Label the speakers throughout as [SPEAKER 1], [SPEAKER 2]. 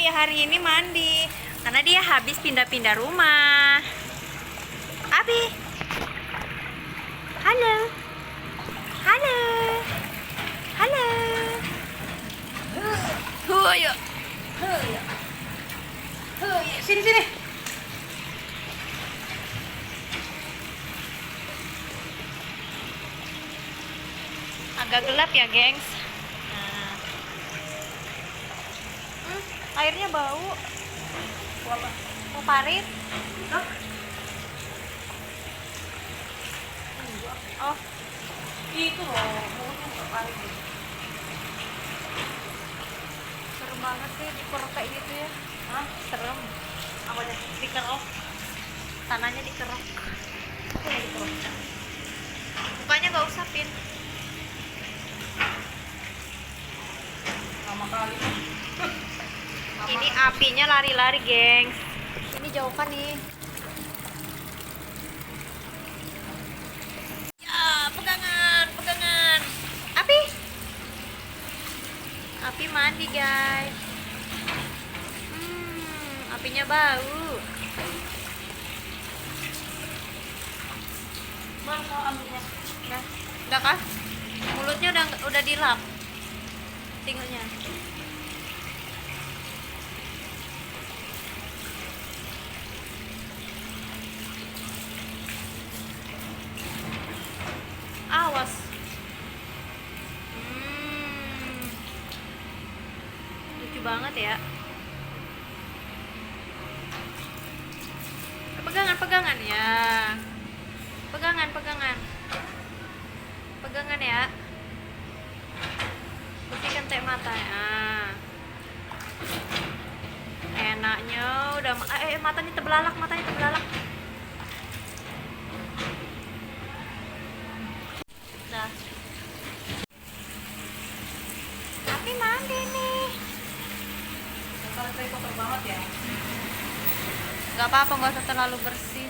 [SPEAKER 1] Api hari ini mandi karena dia habis pindah-pindah rumah. Api, halo, halo, halo. Huyo, huyo, huyo. Sini sini. Agak gelap ya, gengs. Airnya bau. Mau parit? Oh,
[SPEAKER 2] Itu loh, mulutnya nggak paling.
[SPEAKER 1] serem banget sih dikerok kayak gitu ya.
[SPEAKER 2] Hah?
[SPEAKER 1] Serem.
[SPEAKER 2] Apanya? Dikerok?
[SPEAKER 1] Tanahnya dikerok.
[SPEAKER 2] Apa yang dikerok?
[SPEAKER 1] Mukanya gak usah, Pin.
[SPEAKER 2] Lama kali.
[SPEAKER 1] Ini apinya lari-lari, gengs. Ini jauhkan nih. Ya, pegangan, pegangan. Api. Api mandi, guys. Apinya bau.
[SPEAKER 2] Bang, mau ambilnya?
[SPEAKER 1] Udah kah? Mulutnya udah dilap. Tinggalnya. Awas. Lucu banget ya. Pegangan, pegangan ya. Pegangan, pegangan. Pegangan ya. Bersihkan teh matanya. Enaknya udah matanya terbelalak, matanya terbelalak. Nah. Api mandi nih.
[SPEAKER 2] Kalau saya kotor banget ya.
[SPEAKER 1] Gak apa-apa, gak usah terlalu bersih.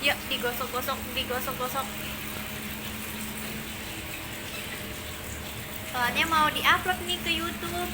[SPEAKER 1] Yuk, digosok-gosok, digosok-gosok. Soalnya mau diupload nih ke YouTube.